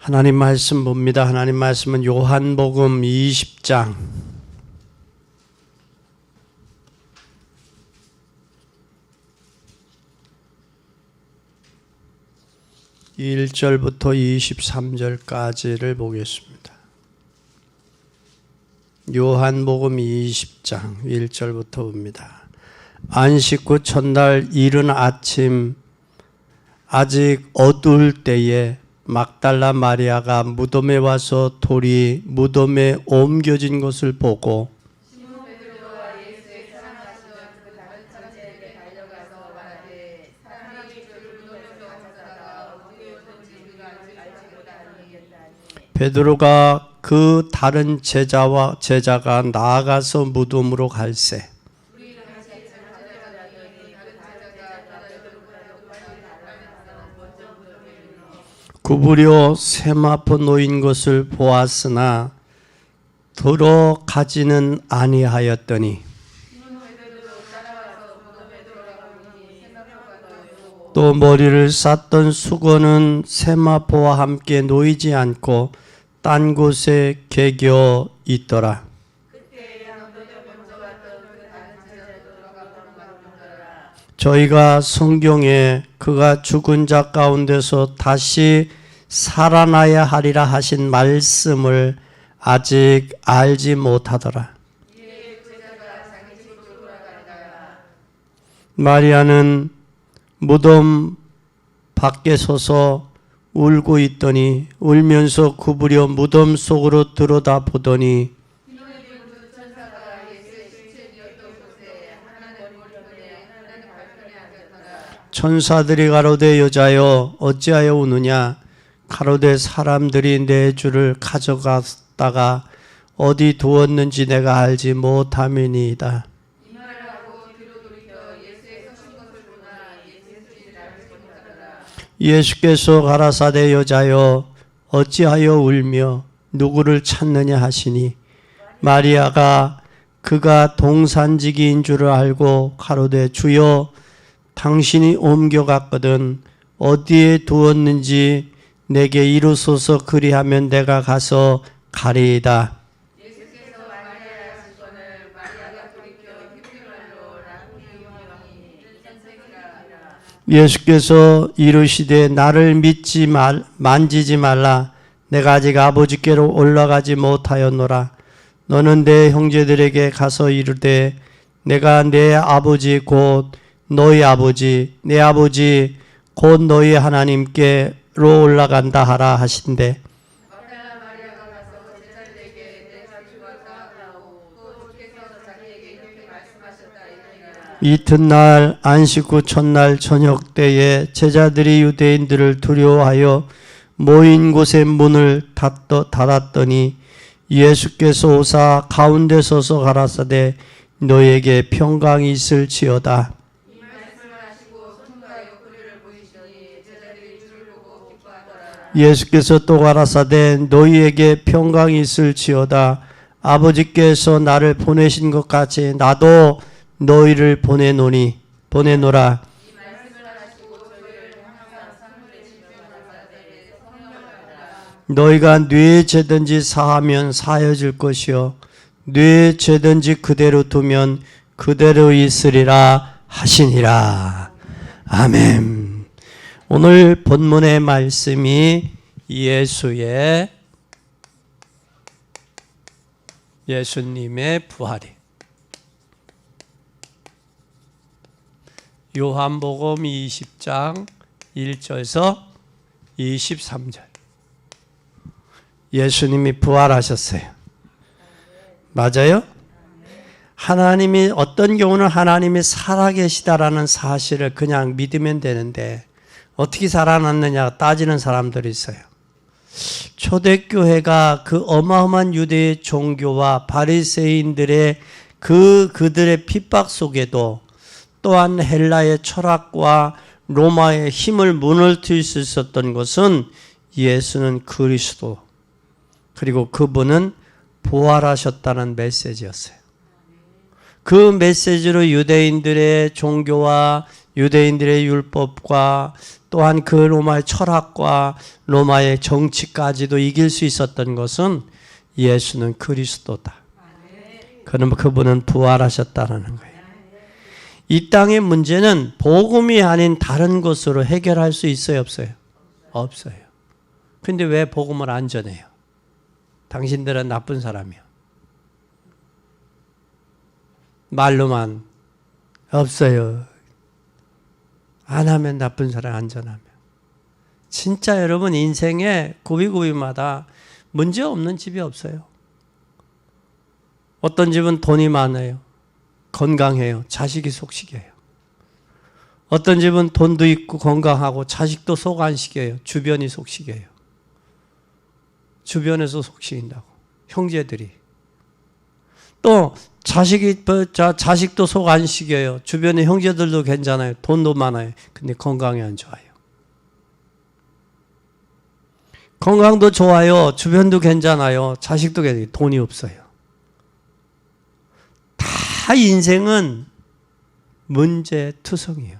하나님 말씀 봅니다. 하나님 말씀은 요한복음 20장 1절부터 23절까지를 보겠습니다. 요한복음 20장 1절부터 봅니다. 안식 후 첫날 이른 아침 아직 어두울 때에 막달라 마리아가 무덤에 와서 돌이 무덤에 옮겨진 것을 보고 시몬 베드로와 예수의 사랑하시던 그 다른 천사에게 달려가서 말하되 사람이 주를 무덤에서 찾아다가 어디에 뒀는지 우리가 알지 못하니. 베드로가 그 다른 제자가 나아가서 무덤으로 갈새 구부려 세마포 놓인 것을 보았으나 들어가지는 아니하였더니 또 머리를 쌌던 수건은 세마포와 함께 놓이지 않고 딴 곳에 개겨 있더라. 저희가 성경에 그가 죽은 자 가운데서 다시 살아나야 하리라 하신 말씀을 아직 알지 못하더라. 마리아는 무덤 밖에 서서 울고 있더니 울면서 구부려 무덤 속으로 들여다보더니 천사들이 가로되 여자여 어찌하여 우느냐. 가로되 사람들이 내 주를 가져갔다가 어디 두었는지 내가 알지 못함이니이다. 예수께서 가라사대 여자여 어찌하여 울며 누구를 찾느냐 하시니 마리아가 그가 동산지기인 줄을 알고 가로되 주여 당신이 옮겨갔거든 어디에 두었는지 내게 이루소서. 그리하면 내가 가서 가리이다. 예수께서 마리아의 수건을 마리아가 돌이켜 히브리말로 라쿠니 뜻한색이라. 예수께서 이르시되 나를 만지지 말라. 내가 아직 아버지께로 올라가지 못하였노라. 너는 내 형제들에게 가서 이르되 내가 내 아버지 곧 너희 아버지 내 아버지 곧 너희 하나님께로 올라간다 하라 하신대. 막달라 마리아가 가서 제자들에게 내가 죽었다 하고 또 주께서 자기에게 이렇게 말씀하셨다 이르니라. 이튿날 안식 후 첫날 저녁 때에 제자들이 유대인들을 두려워하여 모인 곳의 문을 닫았더니 예수께서 오사 가운데 서서 가라사대 너에게 평강이 있을지어다. 예수께서 또 가라사대 너희에게 평강이 있을지어다. 아버지께서 나를 보내신 것 같이 나도 너희를 보내노라. 너희가 뇌 죄든지 사하면 사해질 것이요 뇌 죄든지 그대로 두면 그대로 있으리라 하시니라. 아멘. 오늘 본문의 말씀이 예수님의 부활이 요한복음 20장 1절에서 23절 예수님이 부활하셨어요. 맞아요? 하나님이 어떤 경우는 하나님이 살아계시다라는 사실을 그냥 믿으면 되는데 어떻게 살아났느냐 따지는 사람들이 있어요. 초대교회가 그 어마어마한 유대의 종교와 바리새인들의 그들의 핍박 속에도 또한 헬라의 철학과 로마의 힘을 무너뜨릴 수 있었던 것은 예수는 그리스도 그리고 그분은 부활하셨다는 메시지였어요. 그 메시지로 유대인들의 종교와 유대인들의 율법과 또한 그 로마의 철학과 로마의 정치까지도 이길 수 있었던 것은 예수는 그리스도다. 그분은 부활하셨다는 거예요. 이 땅의 문제는 복음이 아닌 다른 것으로 해결할 수 있어요, 없어요? 없어요. 근데 왜 복음을 안 전해요? 당신들은 나쁜 사람이야. 말로만 없어요. 안 하면 나쁜 사람, 안 전하면. 진짜 여러분 인생에 구비구비마다 문제 없는 집이 없어요. 어떤 집은 돈이 많아요. 건강해요. 자식이 속시겨요. 어떤 집은 돈도 있고 건강하고 자식도 속 안 시겨요. 주변이 속시겨요. 주변에서 속시긴다고. 형제들이. 또 자식도 속 안 시겨요. 주변의 형제들도 괜찮아요. 돈도 많아요. 근데 건강이 안 좋아요. 건강도 좋아요. 주변도 괜찮아요. 자식도 괜찮아요. 돈이 없어요. 다 인생은 문제투성이에요.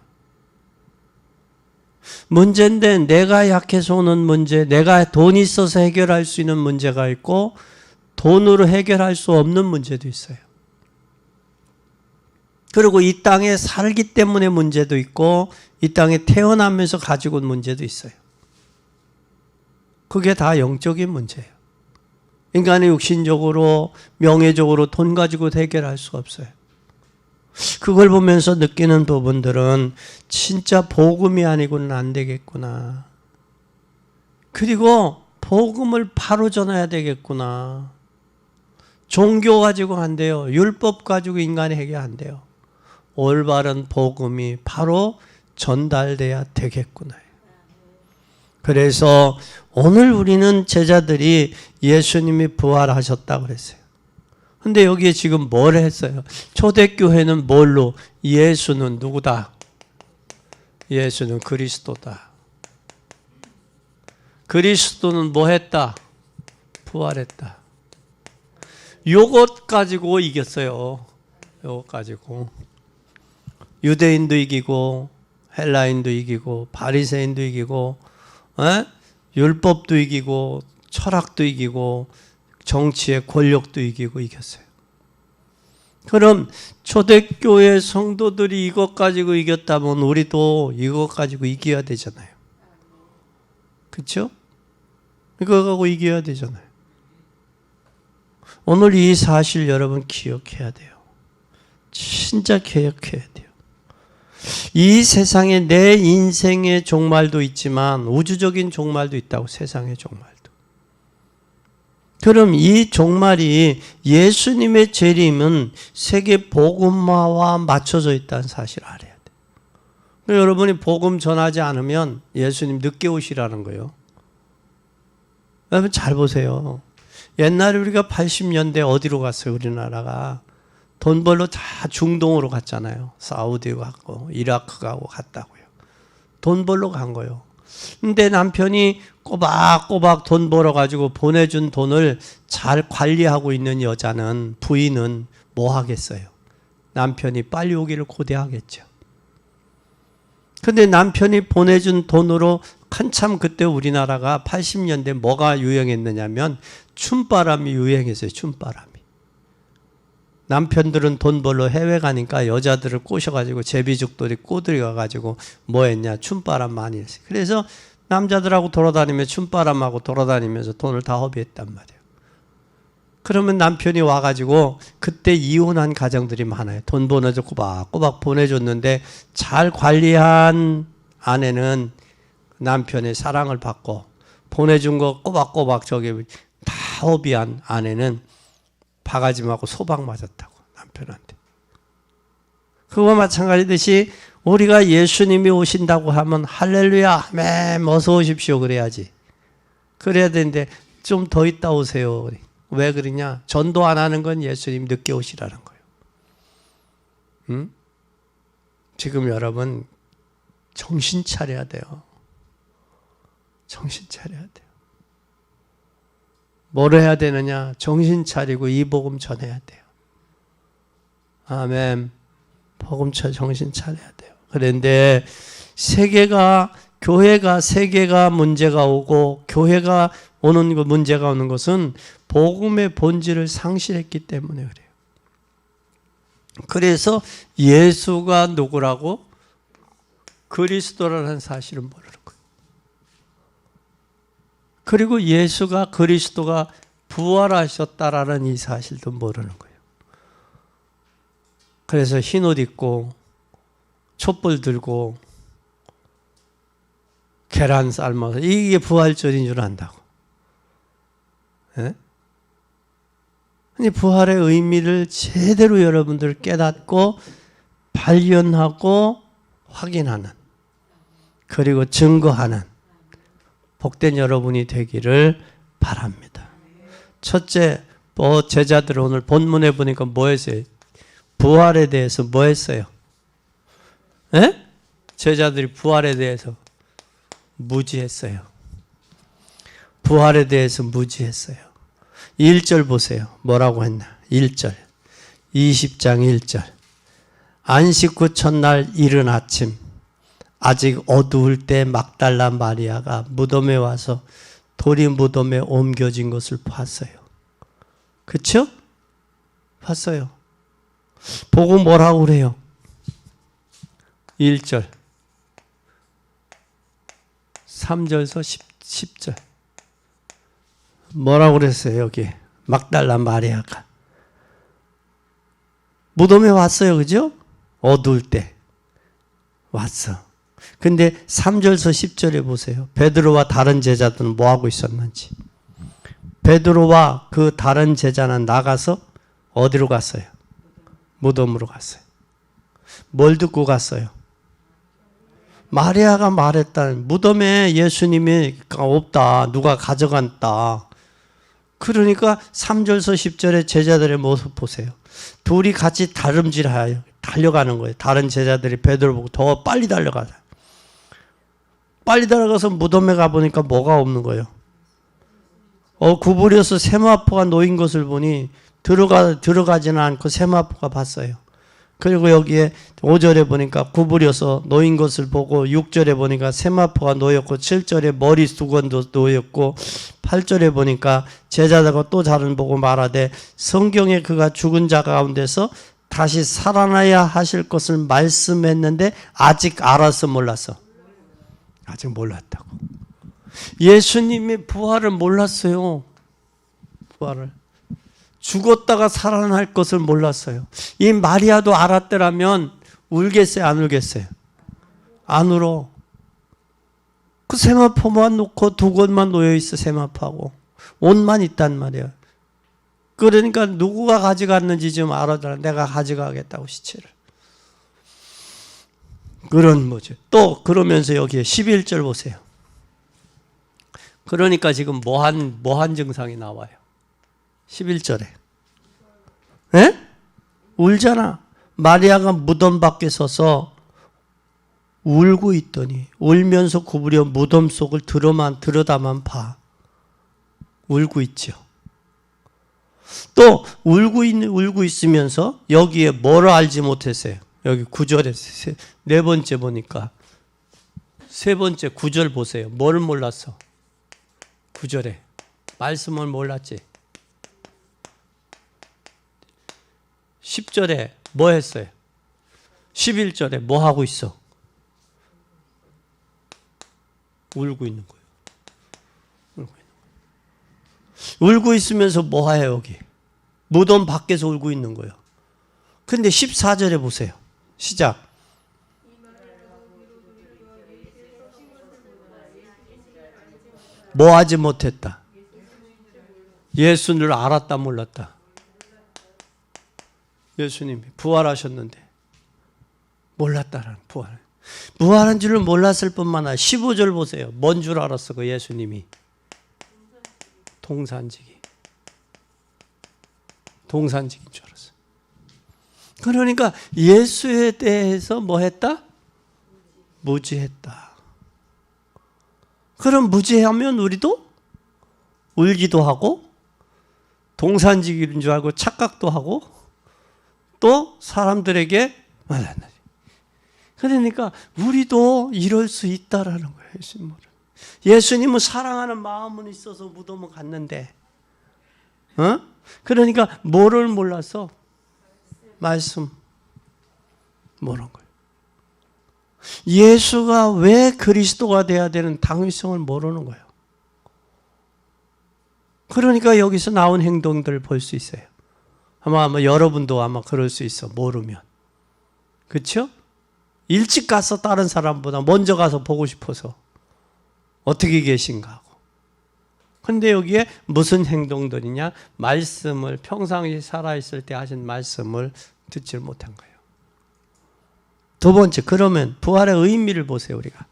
문제인데 내가 약해서 오는 문제, 내가 돈이 있어서 해결할 수 있는 문제가 있고 돈으로 해결할 수 없는 문제도 있어요. 그리고 이 땅에 살기 때문에 문제도 있고 이 땅에 태어나면서 가지고 온 문제도 있어요. 그게 다 영적인 문제예요. 인간이 육신적으로 명예적으로 돈 가지고 해결할 수 없어요. 그걸 보면서 느끼는 부분들은 진짜 복음이 아니고는 안 되겠구나. 그리고 복음을 바로 전해야 되겠구나. 종교 가지고 안 돼요. 율법 가지고 인간이 해결 안 돼요. 올바른 복음이 바로 전달돼야 되겠구나. 그래서 오늘 우리는 제자들이 예수님이 부활하셨다고 그랬어요. 근데 여기에 지금 뭘 했어요? 초대교회는 뭘로? 예수는 누구다? 예수는 그리스도다. 그리스도는 뭐 했다? 부활했다. 요것 가지고 이겼어요. 요것 가지고. 유대인도 이기고 헬라인도 이기고 바리새인도 이기고 율법도 이기고 철학도 이기고 정치의 권력도 이기고 이겼어요. 그럼 초대교회 성도들이 이것 가지고 이겼다면 우리도 이것 가지고 이겨야 되잖아요. 그렇죠? 이거 가지고 이겨야 되잖아요. 오늘 이 사실 여러분 기억해야 돼요. 진짜 기억해야 돼요. 이 세상에 내 인생의 종말도 있지만 우주적인 종말도 있다고. 세상의 종말도. 그럼 이 종말이 예수님의 재림은 세계 복음화와 맞춰져 있다는 사실을 알아야 돼요. 여러분이 복음 전하지 않으면 예수님 늦게 오시라는 거예요. 여러분 잘 보세요. 옛날에 우리가 80년대 어디로 갔어요? 우리나라가 돈 벌러 다 중동으로 갔잖아요. 사우디 갔고 이라크 가고 갔다고요. 돈 벌러 간 거예요. 근데 남편이 꼬박꼬박 돈 벌어가지고 보내준 돈을 잘 관리하고 있는 여자는, 부인은 뭐 하겠어요? 남편이 빨리 오기를 고대하겠죠. 근데 남편이 보내준 돈으로 한참 그때 우리나라가 80년대 뭐가 유행했느냐면 춤바람이 유행했어요. 춤바람이. 남편들은 돈 벌러 해외 가니까 여자들을 꼬셔가지고 제비죽돌이 꼬들이 가가지고 뭐 했냐? 춤바람 많이 했어요. 그래서 남자들하고 돌아다니며 춤바람하고 돌아다니면서 돈을 다 허비했단 말이에요. 그러면 남편이 와가지고 그때 이혼한 가정들이 많아요. 돈 보내줘 꼬박꼬박 보내줬는데 잘 관리한 아내는 남편의 사랑을 받고 보내준 거 꼬박꼬박 저기 다 허비한 아내는 바가지 맞고 소박 맞았다고 남편한테. 그거 마찬가지듯이 우리가 예수님이 오신다고 하면 할렐루야 아멘 어서 오십시오 그래야지. 그래야 되는데 좀 더 있다 오세요. 왜 그러냐? 전도 안 하는 건 예수님 늦게 오시라는 거예요. 응? 지금 여러분 정신 차려야 돼요. 정신 차려야 돼요. 뭘 해야 되느냐? 정신 차리고 이 복음 전해야 돼요. 아멘. 복음 정신 차려야 돼요. 그런데 교회가 세계가 문제가 오고 교회가 오는 문제가 오는 것은 복음의 본질을 상실했기 때문에 그래요. 그래서 예수가 누구라고? 그리스도라는 사실을 모르는 거예요. 그리고 예수가 그리스도가 부활하셨다라는 이 사실도 모르는 거예요. 그래서 흰옷 입고 촛불 들고 계란 삶아서 이게 부활절인 줄 안다고. 예? 아니, 부활의 의미를 제대로 여러분들 깨닫고 발견하고 확인하는, 그리고 증거하는 복된 여러분이 되기를 바랍니다. 첫째, 제자들 오늘 본문에 보니까 뭐 했어요? 부활에 대해서 뭐 했어요? 예? 제자들이 부활에 대해서 무지했어요. 부활에 대해서 무지했어요. 1절 보세요. 뭐라고 했나? 1절. 20장 1절. 안식 후 첫날 이른 아침, 아직 어두울 때 막달라 마리아가 무덤에 와서 돌이 무덤에 옮겨진 것을 봤어요. 그쵸? 봤어요. 보고 뭐라고 그래요? 1절. 3절에서 10절. 뭐라고 그랬어요, 여기? 막달라 마리아가. 무덤에 왔어요, 그죠? 어두울 때. 왔어. 근데 3절에서 10절에 보세요. 베드로와 다른 제자들은 뭐 하고 있었는지. 베드로와 그 다른 제자는 나가서 어디로 갔어요? 무덤으로 갔어요. 뭘 듣고 갔어요? 마리아가 말했다. 무덤에 예수님이 없다. 누가 가져갔다. 그러니까 3절에서 10절의 제자들의 모습 보세요. 둘이 같이 다름질하여 달려가는 거예요. 다른 제자들이 베드로 보고 더 빨리 달려가자. 빨리 달려가서 무덤에 가보니까 뭐가 없는 거예요. 구부려서 세마포가 놓인 것을 보니 들어가지는 않고 세마포가 봤어요. 그리고 여기에 5절에 보니까 구부려서 놓인 것을 보고 6절에 보니까 세마포가 놓였고 7절에 머리 수건도 놓였고 8절에 보니까 제자들과 또 다른 보고 말하되 성경에 그가 죽은 자 가운데서 다시 살아나야 하실 것을 말씀했는데 아직 알아서 몰랐어. 아직 몰랐다고. 예수님이 부활을 몰랐어요. 부활을. 죽었다가 살아날 것을 몰랐어요. 이 마리아도 알았더라면 울겠어요, 안 울겠어요? 안 울어. 그 세마포만 놓고 두 곳만 놓여있어, 세마포하고. 옷만 있단 말이야. 그러니까 누구가 가져갔는지 좀 알아달라. 내가 가져가겠다고, 시체를. 그런 뭐죠. 또 그러면서 여기에 11절 보세요. 그러니까 지금 뭐한 증상이 나와요. 11절에. 예? 울잖아. 마리아가 무덤 밖에 서서 울고 있더니 울면서 구부려 무덤 속을 들여다만 봐. 울고 있죠. 또 울고 있으면서 여기에 뭐를 알지 못했어요. 여기 9절에 네 번째 보니까 세 번째 9절 보세요. 뭐를 몰랐어? 9절에 말씀을 몰랐지. 10절에 뭐 했어요? 11절에 뭐 하고 있어? 울고 있는 거예요. 울고 있으면서 뭐 해요, 여기? 무덤 밖에서 울고 있는 거예요. 근데 14절에 보세요. 시작. 뭐 하지 못했다? 예수를 알았다 몰랐다? 예수님이 부활하셨는데 몰랐다라는 부활. 부활한 줄을 몰랐을 뿐만 아니라 15절 보세요. 뭔 줄 알았어 그 예수님이? 동산지기. 동산지기인 줄 알았어. 그러니까 예수에 대해서 뭐 했다? 무지했다. 그럼 무지하면 우리도 울기도 하고 동산지기인 줄 알고 착각도 하고 또 사람들에게 말한다. 그러니까 우리도 이럴 수 있다라는 거예요. 예수님은 사랑하는 마음은 있어서 무덤을 갔는데, 그러니까 뭐를 몰라서? 말씀 모르는 거예요. 예수가 왜 그리스도가 돼야 되는 당위성을 모르는 거예요. 그러니까 여기서 나온 행동들을 볼 수 있어요. 아마 여러분도 아마 그럴 수 있어, 모르면. 그렇죠? 일찍 가서 다른 사람보다 먼저 가서 보고 싶어서 어떻게 계신가 하고. 근데 여기에 무슨 행동들이냐? 말씀을 평상시 살아있을 때 하신 말씀을 듣지 못한 거예요. 두 번째, 그러면 부활의 의미를 보세요. 우리가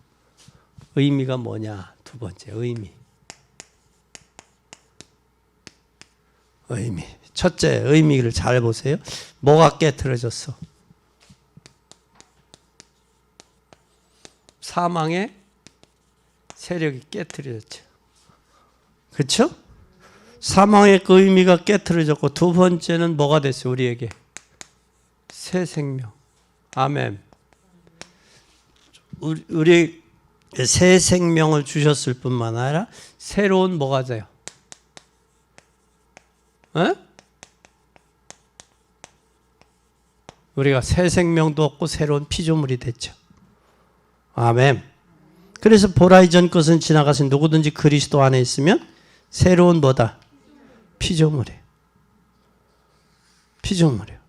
의미가 뭐냐? 두 번째, 의미. 첫째, 의미를 잘 보세요. 뭐가 깨트려졌어? 사망의 세력이 깨트려졌죠. 그렇죠? 사망의 그 의미가 깨트려졌고, 두 번째는 뭐가 됐어요? 우리에게 새 생명. 아멘. 우리 새 생명을 주셨을 뿐만 아니라 새로운 뭐가 돼요? 우리가 새 생명도 얻고 새로운 피조물이 됐죠. 아멘. 그래서 보라 이전 것은 지나가신 누구든지 그리스도 안에 있으면 새로운 뭐다? 피조물이에요. 피조물이에요.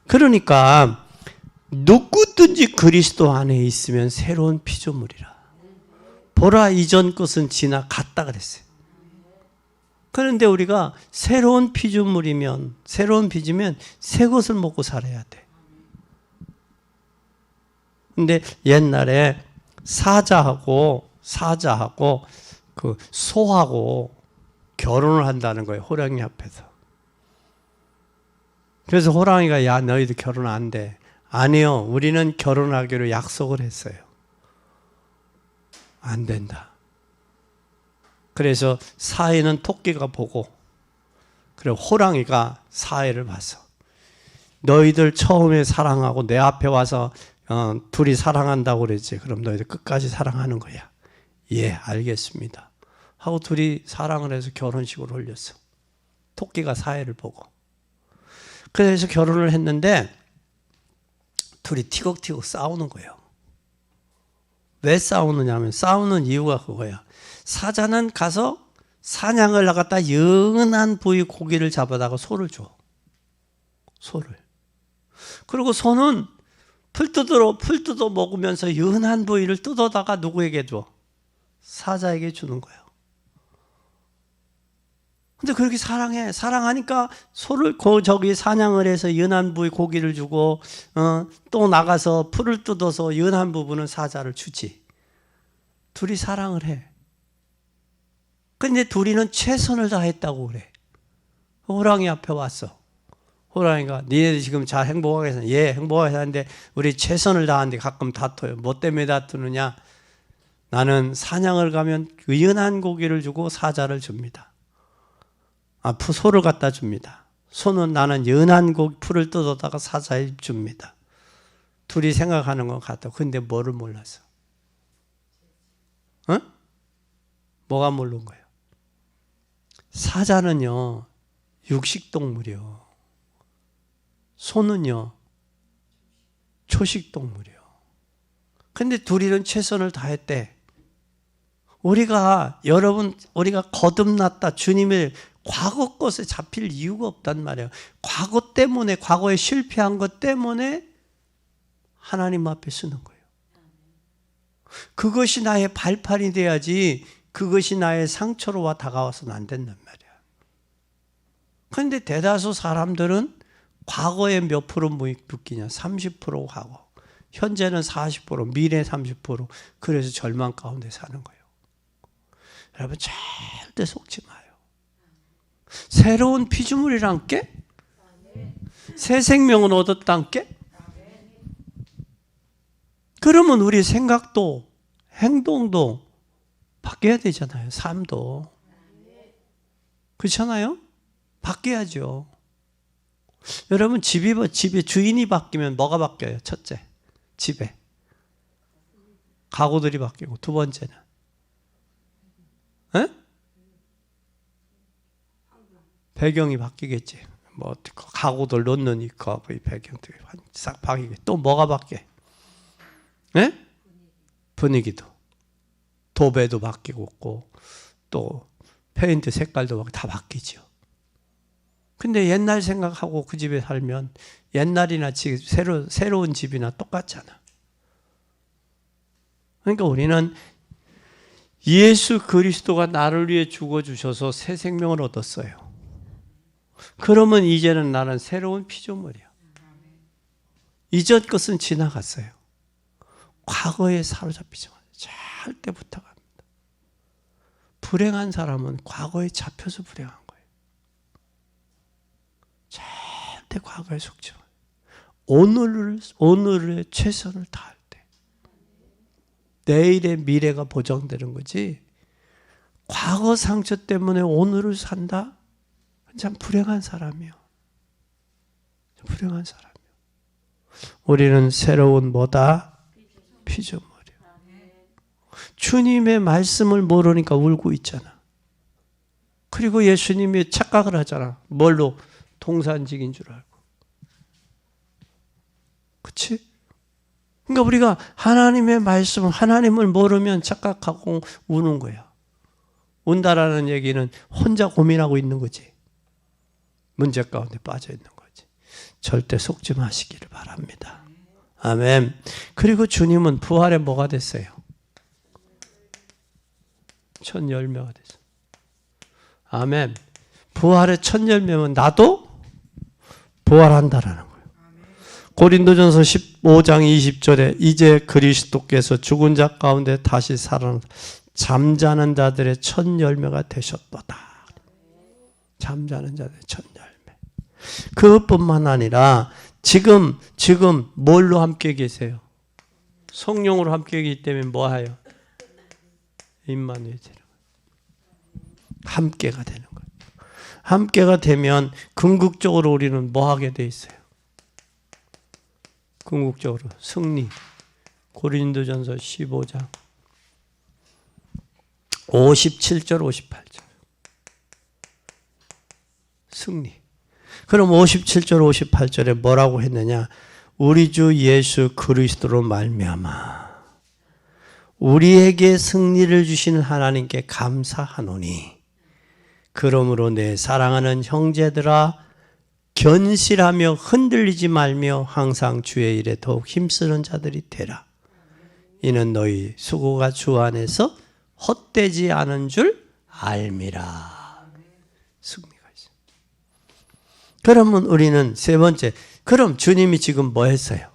그러니까 누구든지 그리스도 안에 있으면 새로운 피조물이라. 보라 이전 것은 지나갔다 그랬어요. 그런데 우리가 새로운 피조물이면, 새로운 피지면 새 것을 먹고 살아야 돼. 근데 옛날에 사자하고 그 소하고 결혼을 한다는 거예요. 호랑이 앞에서. 그래서 호랑이가 야, 너희들 결혼 안 돼. 아니요, 우리는 결혼하기로 약속을 했어요. 안 된다. 그래서 사이는 토끼가 보고, 그리고 호랑이가 사이를 봐서 너희들 처음에 사랑하고 내 앞에 와서 둘이 사랑한다고 그랬지. 그럼 너희들 끝까지 사랑하는 거야. 예, 알겠습니다. 하고 둘이 사랑을 해서 결혼식을 올렸어. 토끼가 사이를 보고. 그래서 결혼을 했는데 둘이 티격티격 싸우는 거예요. 왜 싸우느냐면 싸우는 이유가 그거야. 사자는 가서 사냥을 나갔다 연한 부위 고기를 잡아다가 소를 줘. 소를. 그리고 소는 풀 뜯어 먹으면서 연한 부위를 뜯어다가 누구에게 줘? 사자에게 주는 거예요. 근데 그렇게 사랑하니까 소를 저기 사냥을 해서 연한 부위 고기를 주고 또 나가서 풀을 뜯어서 연한 부분은 사자를 주지. 둘이 사랑을 해. 근데 둘이는 최선을 다했다고 그래. 호랑이 앞에 왔어. 호랑이가 니네들 지금 잘 행복하게 사는? 예, 행복하게 사는데 우리 최선을 다하는데 가끔 다퉈요. 뭐 때문에 다투느냐? 나는 사냥을 가면 연한 고기를 주고 사자를 줍니다. 소를 갖다 줍니다. 소는 나는 연한 고기 풀을 뜯어다가 사자에 줍니다. 둘이 생각하는 것 같아. 근데 뭐를 몰랐어? 뭐가 모르는 거예요? 사자는요, 육식동물이요. 소는요, 초식동물이요. 근데 둘이는 최선을 다했대. 우리가 거듭났다. 주님의 과거 것에 잡힐 이유가 없단 말이에요. 과거 때문에, 과거에 실패한 것 때문에 하나님 앞에 쓰는 거예요. 그것이 나의 발판이 돼야지 그것이 나의 상처로 다가와서는 안 된단 말이야. 그런데 대다수 사람들은 과거에 몇 프로 묶이냐? 30% 과거. 현재는 40%, 미래 30%. 그래서 절망 가운데 사는 거예요. 여러분 절대 속지 마요. 새로운 피조물이란 게? 새 생명은 얻었단 게? 그러면 우리 생각도 행동도 바뀌어야 되잖아요. 삶도. 그렇잖아요? 바뀌어야죠. 여러분 집에 주인이 바뀌면 뭐가 바뀌어요? 첫째, 집에. 가구들이 바뀌고. 두 번째는 에? 배경이 바뀌겠지. 뭐 가구들 놓는 이 배경들이 싹 바뀌게. 또 뭐가 바뀌어? 에? 분위기도. 도배도 바뀌고 또 페인트 색깔도 다 바뀌죠. 근데 옛날 생각하고 그 집에 살면 옛날이나 새로운 집이나 똑같잖아. 그러니까 우리는 예수 그리스도가 나를 위해 죽어주셔서 새 생명을 얻었어요. 그러면 이제는 나는 새로운 피조물이야. 이전 것은 지나갔어요. 과거에 사로잡히지 마세요. 절대 부탁합니다. 불행한 사람은 과거에 잡혀서 불행한 거예요. 절대 과거에 속지 마세요. 오늘의 최선을 다할 때 내일의 미래가 보장되는 거지. 과거 상처 때문에 오늘을 산다? 참 불행한 사람이요. 불행한 사람이요. 우리는 새로운 뭐다? 피조물이요. 주님의 말씀을 모르니까 울고 있잖아. 그리고 예수님이 착각을 하잖아. 뭘로? 동산직인 줄 알고. 그렇지? 그러니까 우리가 하나님의 말씀, 하나님을 모르면 착각하고 우는 거야. 운다라는 얘기는 혼자 고민하고 있는 거지. 문제 가운데 빠져 있는 거지. 절대 속지 마시기를 바랍니다. 아멘. 그리고 주님은 부활에 뭐가 됐어요? 첫 열매가 됐어. 아멘. 부활의 첫 열매면 나도 부활한다라는 거예요. 고린도전서 15장 20절에 이제 그리스도께서 죽은 자 가운데 다시 살아나 잠자는 자들의 첫 열매가 되셨도다. 잠자는 자들의 첫 열매. 그것뿐만 아니라 지금 뭘로 함께 계세요? 성령으로 함께 계시기 때문에 뭐하여? 임마누엘 되는 거예요. 함께가 되는 거예요. 함께가 되면 궁극적으로 우리는 뭐 하게 돼 있어요? 궁극적으로 승리. 고린도전서 15장 57절 58절 승리. 그럼 57절 58절에 뭐라고 했느냐? 우리 주 예수 그리스도로 말미암아 우리에게 승리를 주시는 하나님께 감사하노니 그러므로 내 사랑하는 형제들아 견실하며 흔들리지 말며 항상 주의 일에 더욱 힘쓰는 자들이 되라. 이는 너희 수고가 주 안에서 헛되지 않은 줄 알미라. 승리가 있어요. 그러면 우리는 세 번째, 그럼 주님이 지금 뭐 했어요?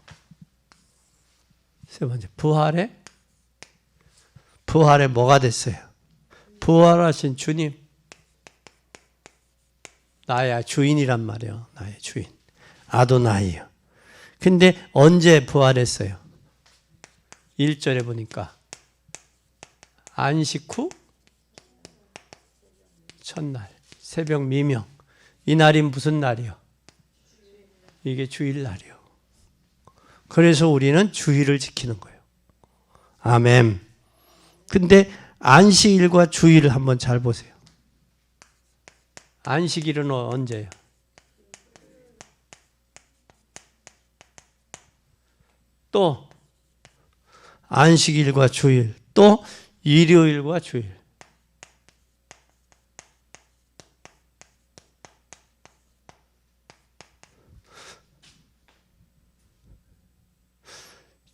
세 번째, 부활에 뭐가 됐어요? 부활하신 주님. 나의 주인이란 말이에요. 나의 주인. 아도나이요. 근데 언제 부활했어요? 1절에 보니까 안식 후 첫날 새벽 미명. 이 날이 무슨 날이요? 이게 주일날이요. 그래서 우리는 주일을 지키는 거예요. 아멘. 근데 안식일과 주일을 한번 잘 보세요. 안식일은 언제예요? 또 안식일과 주일, 또 일요일과 주일.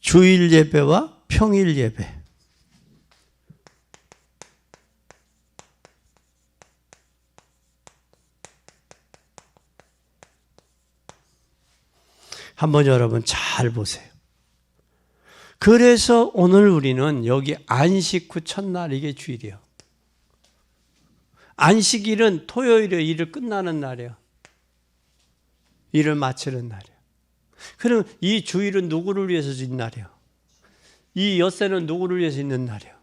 주일 예배와 평일 예배. 한번 여러분 잘 보세요. 그래서 오늘 우리는 여기 안식 후 첫날 이게 주일이에요. 안식일은 토요일에 일을 끝나는 날이에요. 일을 마치는 날이에요. 그럼 이 주일은 누구를 위해서 있는 날이에요? 이 엿새는 누구를 위해서 있는 날이에요?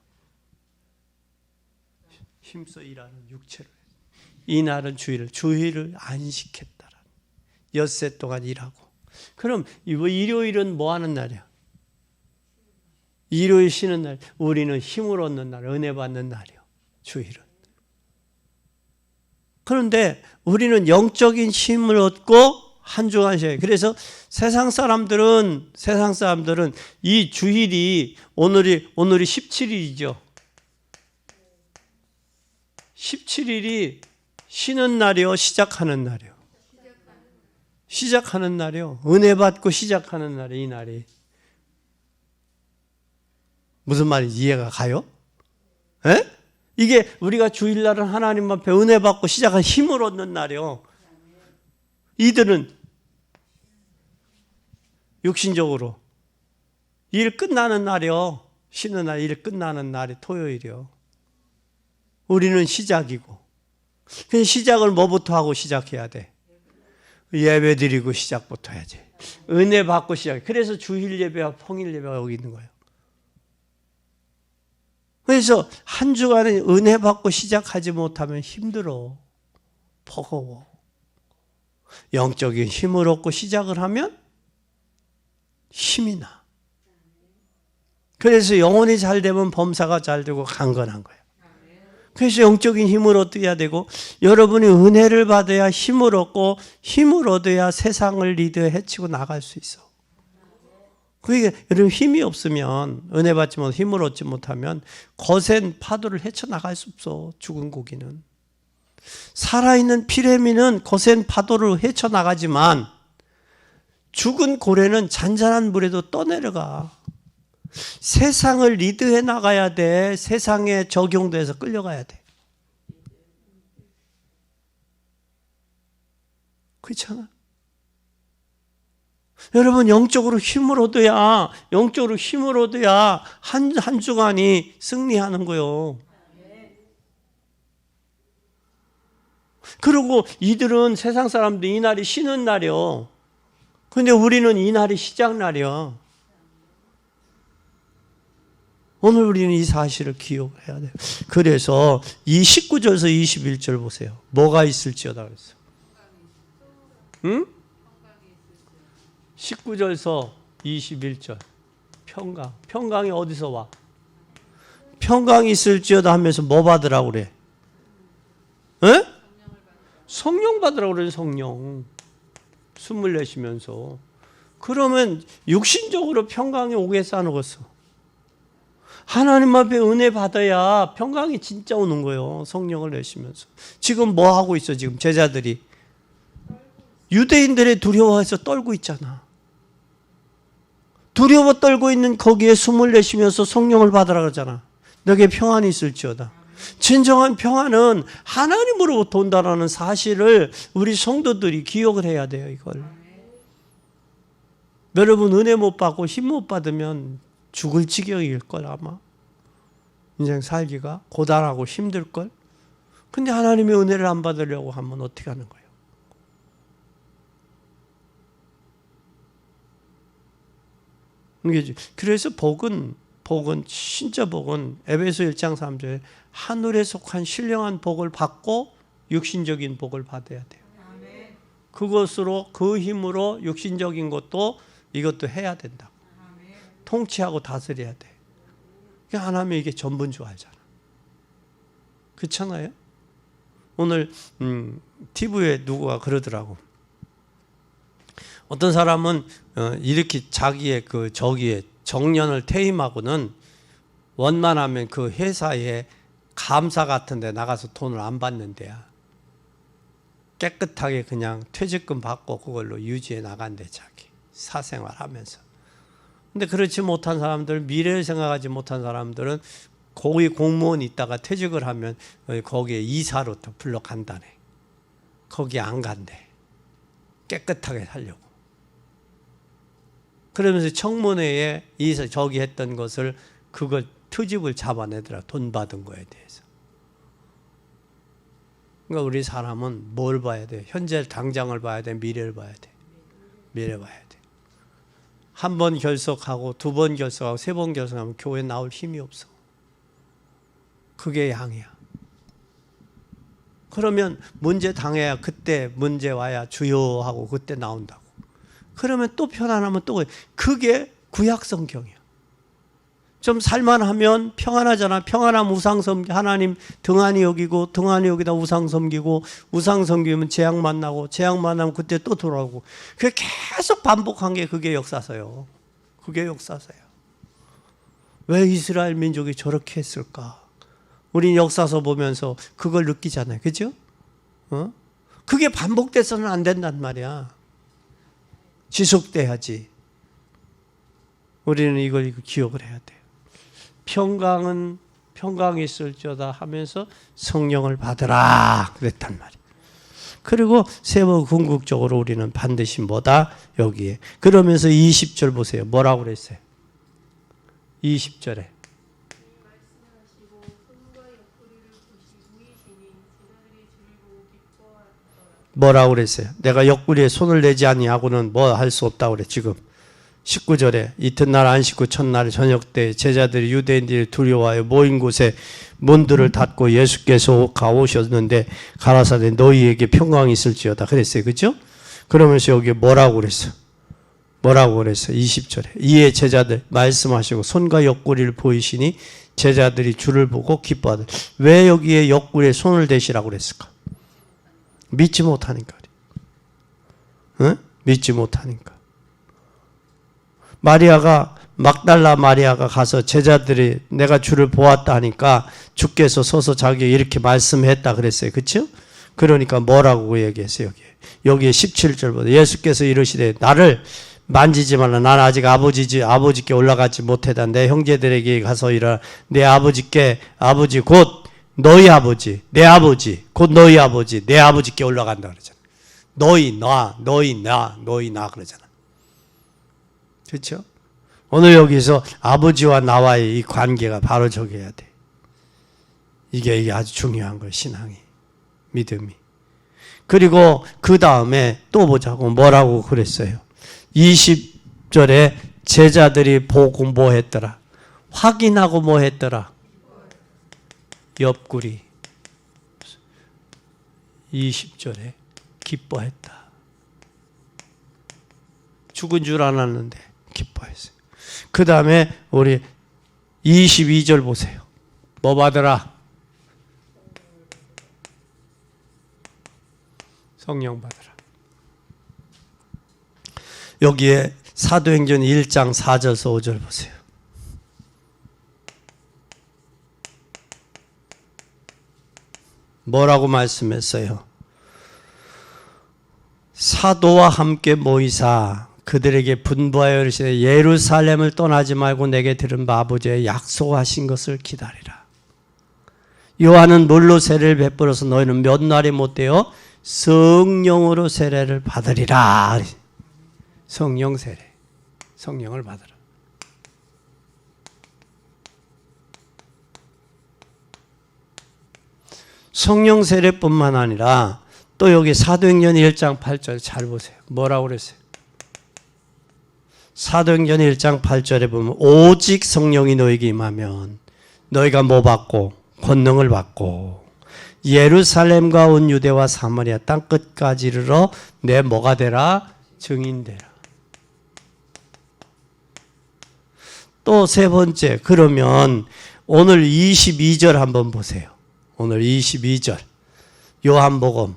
힘써 일하는 육체를. 이 날은 주일을 안식했다라는. 엿새 동안 일하고. 그럼 일요일은 뭐 하는 날이야? 일요일 쉬는 날, 우리는 힘을 얻는 날, 은혜 받는 날이요. 주일은. 그런데 우리는 영적인 힘을 얻고 한 주간 쉬어요. 그래서 세상 사람들은 이 주일이 오늘이 17일이죠. 17일이 쉬는 날이요, 시작하는 날이요. 시작하는 날이요. 은혜 받고 시작하는 날이 이 날이. 무슨 말인지 이해가 가요? 에? 이게 우리가 주일날은 하나님 앞에 은혜 받고 시작한 힘을 얻는 날이요. 이들은 육신적으로 일 끝나는 날이요. 쉬는 날, 일 끝나는 날이 토요일이요. 우리는 시작이고. 그 시작을 뭐부터 하고 시작해야 돼? 예배 드리고 시작부터 해야지. 은혜 받고 시작. 그래서 주일 예배와 평일 예배가 여기 있는 거예요. 그래서 한 주간에 은혜 받고 시작하지 못하면 힘들어. 버거워. 영적인 힘을 얻고 시작을 하면 힘이 나. 그래서 영혼이 잘 되면 범사가 잘 되고 강건한 거예요. 그래서 영적인 힘을 얻어야 되고 여러분이 은혜를 받아야 힘을 얻고 힘을 얻어야 세상을 리드해 헤치고 나갈 수 있어. 그게 여러분 힘이 없으면 은혜 받지 못하면 힘을 얻지 못하면 거센 파도를 헤쳐나갈 수 없어. 죽은 고기는. 살아있는 피레미는 거센 파도를 헤쳐나가지만 죽은 고래는 잔잔한 물에도 떠내려가. 세상을 리드해 나가야 돼. 세상에 적용돼서 끌려가야 돼. 그렇잖아. 여러분 영적으로 힘을 얻어야 한 주간이 승리하는 거요. 그리고 이들은 세상 사람들 이 날이 쉬는 날이요. 근데 우리는 이 날이 시작 날이요. 오늘 우리는 이 사실을 기억해야 돼요. 그래서 이 19절에서 21절 보세요. 뭐가 있을지어다 그랬어. 응? 19절에서 21절. 평강. 평강이 어디서 와? 평강이 있을지어다 하면서 뭐 받으라고 그래? 에? 성령 받으라고 그래. 성령. 숨을 내쉬면서. 그러면 육신적으로 평강이 오겠어 안 오겠어? 하나님 앞에 은혜 받아야 평강이 진짜 오는 거예요. 성령을 내쉬면서. 지금 뭐 하고 있어? 지금 제자들이 유대인들의 두려워해서 떨고 있잖아. 두려워 떨고 있는 거기에 숨을 내쉬면서 성령을 받으라 그러잖아. 너에게 평안이 있을지어다. 진정한 평안은 하나님으로부터 온다라는 사실을 우리 성도들이 기억을 해야 돼요. 이걸. 여러분 은혜 못 받고 힘 못 받으면 죽을 지경일걸 아마. 인생 살기가 고단하고 힘들걸. 근데 하나님의 은혜를 안 받으려고 하면 어떻게 하는 거예요? 그래서 복은 진짜 복은 에베소 1장 3절에 하늘에 속한 신령한 복을 받고 육신적인 복을 받아야 돼요. 그것으로 그 힘으로 육신적인 것도 이것도 해야 된다. 통치하고 다스려야 돼. 하나님이 이게 전부인 줄 알잖아. 그렇잖아요? 오늘 TV에 누구가 그러더라고. 어떤 사람은 이렇게 자기의 그 저기에 정년을 퇴임하고는 원만하면 그 회사에 감사 같은 데 나가서 돈을 안 받는 데야. 깨끗하게 그냥 퇴직금 받고 그걸로 유지해 나간대. 자기 사생활하면서. 근데 그렇지 못한 사람들, 미래를 생각하지 못한 사람들은 거기 공무원 있다가 퇴직을 하면 거기에 이사로 또 불러간다네. 거기 안 간대. 깨끗하게 살려고. 그러면서 청문회에 이사 저기 했던 것을 그걸 트집을 잡아내더라. 돈 받은 거에 대해서. 그러니까 우리 사람은 뭘 봐야 돼? 현재 당장을 봐야 돼? 미래를 봐야 돼? 미래 봐야 돼. 한 번 결석하고 두 번 결석하고 세 번 결석하면 교회 나올 힘이 없어. 그게 양이야. 그러면 문제 당해야 그때 문제 와야 주요 하고 그때 나온다고. 그러면 또 편안하면 또 그게 구약 성경이야. 좀 살만하면 평안하잖아. 평안하면 우상 섬기 하나님 등한히 여기고 등한히 여기다 우상 섬기고 우상 섬기면 재앙 만나고 재앙 만나면 그때 또 돌아오고 그게 계속 반복한 게 그게 역사서요. 그게 역사서요. 왜 이스라엘 민족이 저렇게 했을까? 우린 역사서 보면서 그걸 느끼잖아요. 그죠? 그게 반복돼서는 안 된단 말이야. 지속돼야지. 우리는 이걸 기억을 해야 돼요. 평강이 있을지어다 하면서 성령을 받으라 그랬단 말이에요. 그리고 세 번 궁극적으로 우리는 반드시 뭐다? 여기에. 그러면서 20절 보세요. 뭐라고 그랬어요? 20절에. 뭐라고 그랬어요? 내가 옆구리에 손을 내지 아니하고는 뭐 할 수 없다고 그래. 지금 19절에 이튿날 안식 후 첫날 저녁 때 제자들이 유대인들이 두려워하여 모인 곳에 문들을 닫고 예수께서 가오셨는데 가라사대 너희에게 평강이 있을지어다 그랬어요. 그죠? 그러면서 여기 뭐라고 그랬어? 뭐라고 그랬어? 20절에 이에 제자들 말씀하시고 손과 옆구리를 보이시니 제자들이 주를 보고 기뻐하더. 왜 여기에 옆구리에 손을 대시라고 그랬을까? 믿지 못하니까. 응? 믿지 못하니까. 막달라 마리아가 가서 제자들이 내가 주를 보았다 하니까 주께서 서서 자기에게 이렇게 말씀했다 그랬어요. 그렇죠? 그러니까 뭐라고 얘기했어요? 여기에 17절보다 예수께서 이르시되 나를 만지지 말라. 나는 아직 아버지께 올라가지 못하다. 내 형제들에게 가서 이르라. 내 아버지께 아버지 곧 너희 아버지 내 아버지 곧 너희 아버지 내 아버지께 올라간다 그러잖아. 너희 나 그러잖아. 그렇죠? 오늘 여기서 아버지와 나와의 이 관계가 바로 저기해야 돼. 이게 아주 중요한 거예요. 신앙이. 믿음이. 그리고 그 다음에 또 보자고 뭐라고 그랬어요. 20절에 제자들이 보고 뭐 했더라? 확인하고 뭐 했더라? 옆구리. 20절에 기뻐했다. 죽은 줄 알았는데 기뻐했어요. 그 다음에 우리 22절 보세요. 뭐 받으라? 성령 받으라. 여기에 사도행전 1장 4절에서 5절 보세요. 뭐라고 말씀했어요? 사도와 함께 모이사 그들에게 분부하여 이르시되 예루살렘을 떠나지 말고 내게 들은 바 아버지의 약속하신 것을 기다리라. 요한은 물로 세례를 베풀어서 너희는 몇 날이 못되어 성령으로 세례를 받으리라. 성령 세례. 성령을 받으라. 성령 세례뿐만 아니라 또 여기 사도행전 1장 8절 잘 보세요. 뭐라고 그랬어요? 사도행전 1장 8절에 보면 오직 성령이 너에게 임하면 너희가 뭐 받고? 권능을 받고 예루살렘과 온 유대와 사마리아 땅 끝까지 이르러 내 뭐가 되라? 증인되라. 또 세 번째, 그러면 오늘 22절 한번 보세요. 오늘 22절 요한복음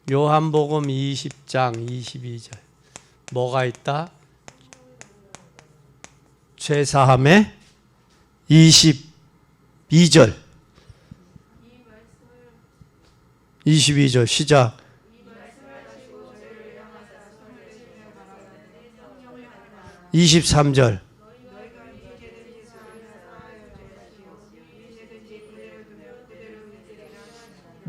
20장 22절 뭐가 있다? 죄사함의 22절 22절 시작. 23절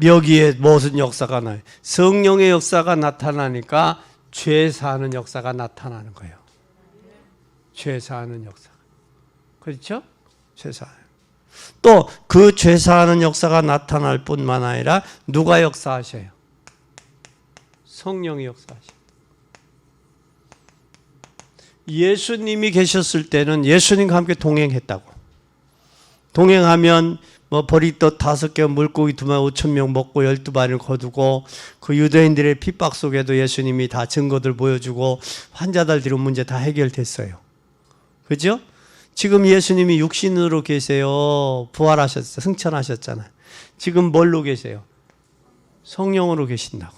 여기에 무슨 역사가 나요? 성령의 역사가 나타나니까 죄 사하는 역사가 나타나는 거예요. 죄 사하는 역사. 그렇죠? 죄 사하는. 또 그 죄 사하는 역사가 나타날 뿐만 아니라 누가 역사하셔요? 성령이 역사하셔요. 예수님이 계셨을 때는 예수님과 함께 동행했다고. 동행하면 뭐 보리떡 5개, 물고기 25,000명 먹고 12마리를 거두고 그 유대인들의 핍박 속에도 예수님이 다 증거들 보여주고 환자들 들은 문제 다 해결됐어요. 그죠? 지금 예수님이 육신으로 계세요. 부활하셨어요. 승천하셨잖아요. 지금 뭘로 계세요? 성령으로 계신다고.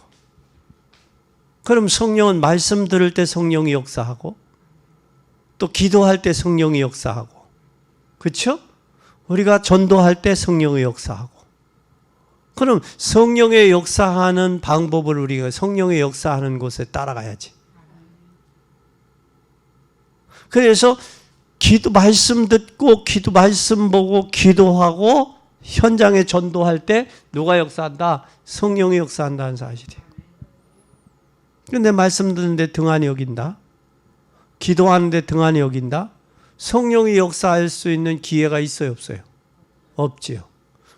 그럼 성령은 말씀 들을 때 성령이 역사하고 또 기도할 때 성령이 역사하고, 그렇죠? 우리가 전도할 때 성령의 역사하고. 그럼 성령의 역사하는 방법을 우리가 성령의 역사하는 곳에 따라가야지. 그래서 기도 말씀 듣고 기도 말씀 보고 기도하고 현장에 전도할 때 누가 역사한다? 성령이 역사한다는 사실이에요. 근데 말씀 듣는데 등한히 여긴다? 기도하는데 등한히 여긴다? 성령이 역사할 수 있는 기회가 있어요, 없어요? 없지요.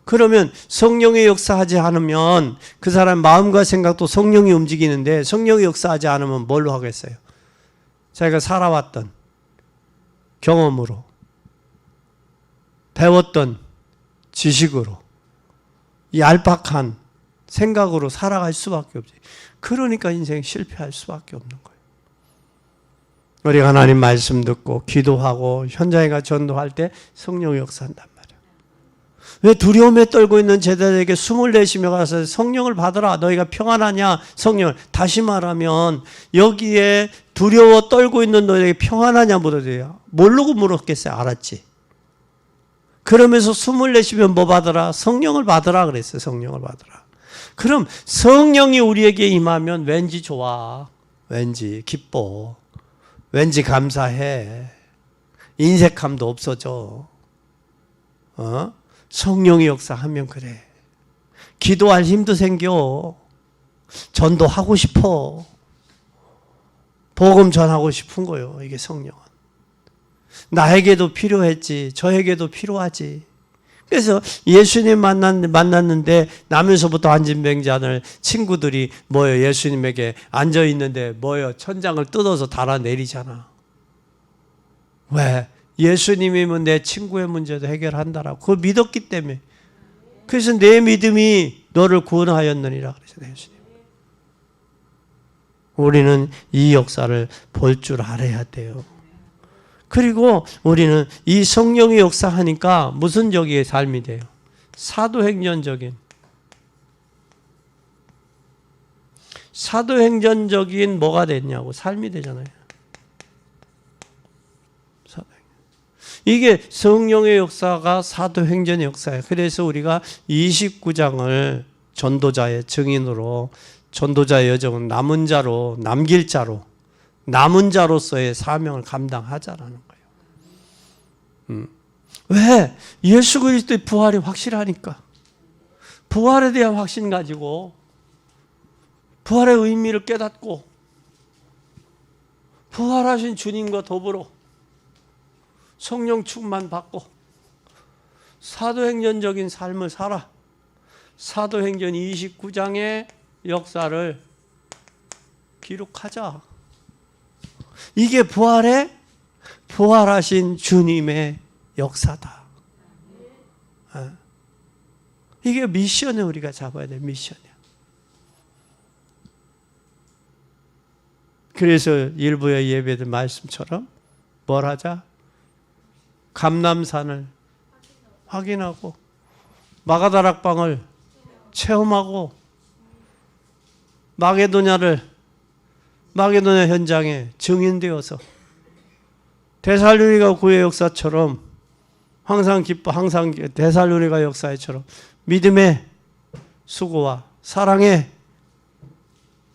그러면 성령이 역사하지 않으면 그 사람 마음과 생각도 성령이 움직이는데 성령이 역사하지 않으면 뭘로 하겠어요? 자기가 살아왔던 경험으로, 배웠던 지식으로, 얄팍한 생각으로 살아갈 수밖에 없지. 그러니까 인생 실패할 수밖에 없는 거예요. 우리가 하나님 말씀 듣고 기도하고 현장에 가 전도할 때 성령이 역사한단 말이에요. 왜 두려움에 떨고 있는 제자들에게 숨을 내쉬며 가서 성령을 받으라, 너희가 평안하냐? 성령을. 다시 말하면 여기에 두려워 떨고 있는 너희에게 평안하냐 물어줘요. 모르고 물었겠어요? 알았지. 그러면서 숨을 내쉬면 뭐 받으라? 성령을 받으라 그랬어요. 성령을 받으라. 그럼 성령이 우리에게 임하면 왠지 좋아, 왠지 기뻐, 왠지 감사해, 인색함도 없어져. 성령이 역사하면 그래. 기도할 힘도 생겨. 전도하고 싶어. 복음 전하고 싶은 거예요. 이게 성령은. 나에게도 필요했지. 저에게도 필요하지. 그래서 예수님 만났는데 나면서부터 안진뱅자들 친구들이 뭐예요? 예수님에게 앉아있는데 뭐예요? 천장을 뜯어서 달아내리잖아. 왜? 예수님이면 내 친구의 문제도 해결한다라고. 그걸 믿었기 때문에. 그래서 내 믿음이 너를 구원하였느니라 그러잖아요. 예수님. 우리는 이 역사를 볼 줄 알아야 돼요. 그리고 우리는 이 성령의 역사하니까 무슨 적의 삶이 돼요? 사도행전적인 뭐가 됐냐고, 삶이 되잖아요. 이게 성령의 역사가 사도행전의 역사예요. 그래서 우리가 29장을 전도자의 증인으로, 전도자의 여정은 남은 자로, 남길 자로, 남은 자로서의 사명을 감당하자라는 거예요. 왜? 예수 그리스도의 부활이 확실하니까. 부활에 대한 확신 가지고 부활의 의미를 깨닫고 부활하신 주님과 더불어 성령 충만 받고 사도행전적인 삶을 살아. 사도행전 29장의 역사를 기록하자. 이게 부활하신 주님의 역사다. 이게 미션을 우리가 잡아야 돼. 미션이야. 그래서 일부의 예배들 말씀처럼 뭘 하자? 감람산을 확인하고 마가다락방을 체험하고 마게도냐 현장에 증인되어서 데살로니가 구의 역사처럼 항상 데살로니가 역사처럼 믿음의 수고와 사랑의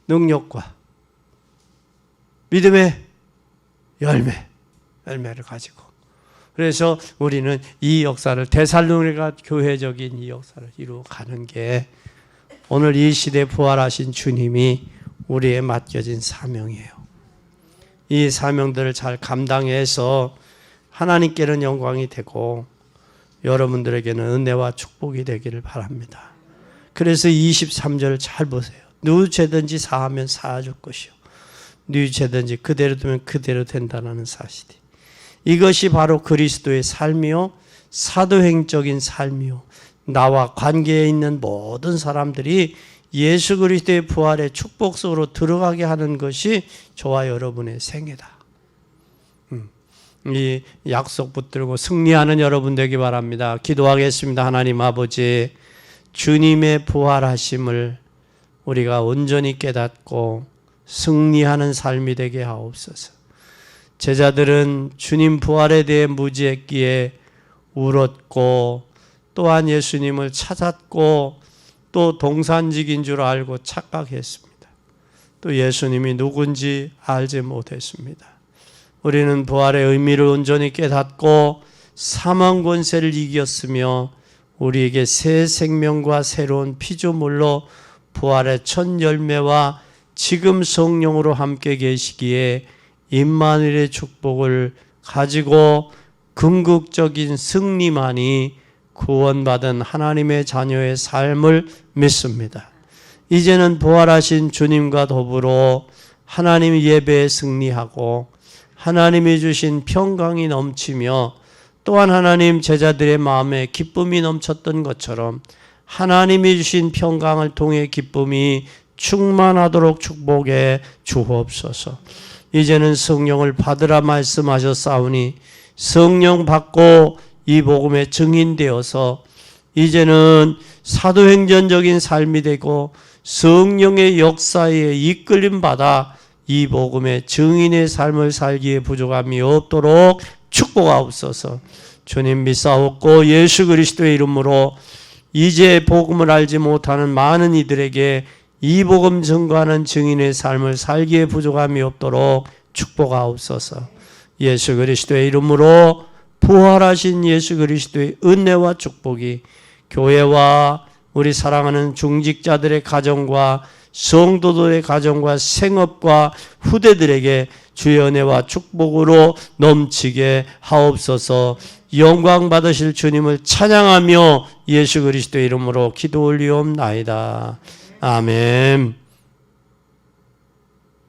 능력과 믿음의 열매를 가지고, 그래서 우리는 이 역사를, 데살로니가 교회적인 이 역사를 이루어가는 게 오늘 이 시대에 부활하신 주님이 우리에 맡겨진 사명이에요. 이 사명들을 잘 감당해서 하나님께는 영광이 되고 여러분들에게는 은혜와 축복이 되기를 바랍니다. 그래서 23절을 잘 보세요. 누구 죄든지 사하면 사해줄 것이요, 누구 죄든지 그대로 두면 그대로 된다는 사실이, 이것이 바로 그리스도의 삶이요, 사도행적인 삶이요, 나와 관계에 있는 모든 사람들이 예수 그리스도의 부활의 축복 속으로 들어가게 하는 것이 저와 여러분의 생애다. 이 약속 붙들고 승리하는 여러분 되기 바랍니다. 기도하겠습니다. 하나님 아버지, 주님의 부활하심을 우리가 온전히 깨닫고 승리하는 삶이 되게 하옵소서. 제자들은 주님 부활에 대해 무지했기에 울었고, 또한 예수님을 찾았고, 또 동산직인 줄 알고 착각했습니다. 또 예수님이 누군지 알지 못했습니다. 우리는 부활의 의미를 온전히 깨닫고 사망 권세를 이겼으며 우리에게 새 생명과 새로운 피조물로 부활의 첫 열매와 지금 성령으로 함께 계시기에 임마누엘의 축복을 가지고 궁극적인 승리만이 구원받은 하나님의 자녀의 삶을 믿습니다. 이제는 부활하신 주님과 더불어 하나님 예배에 승리하고 하나님이 주신 평강이 넘치며 또한 하나님 제자들의 마음에 기쁨이 넘쳤던 것처럼 하나님이 주신 평강을 통해 기쁨이 충만하도록 축복해 주옵소서. 이제는 성령을 받으라 말씀하셨사오니 성령 받고 이 복음의 증인되어서 이제는 사도행전적인 삶이 되고 성령의 역사에 이끌림 받아 이 복음의 증인의 삶을 살기에 부족함이 없도록 축복하옵소서. 주님 믿사옵고 예수 그리스도의 이름으로 이제 복음을 알지 못하는 많은 이들에게 이 복음 증거하는 증인의 삶을 살기에 부족함이 없도록 축복하옵소서. 예수 그리스도의 이름으로 부활하신 예수 그리스도의 은혜와 축복이 교회와 우리 사랑하는 중직자들의 가정과 성도들의 가정과 생업과 후대들에게 주의 은혜와 축복으로 넘치게 하옵소서. 영광 받으실 주님을 찬양하며 예수 그리스도의 이름으로 기도 올리옵나이다. 아멘.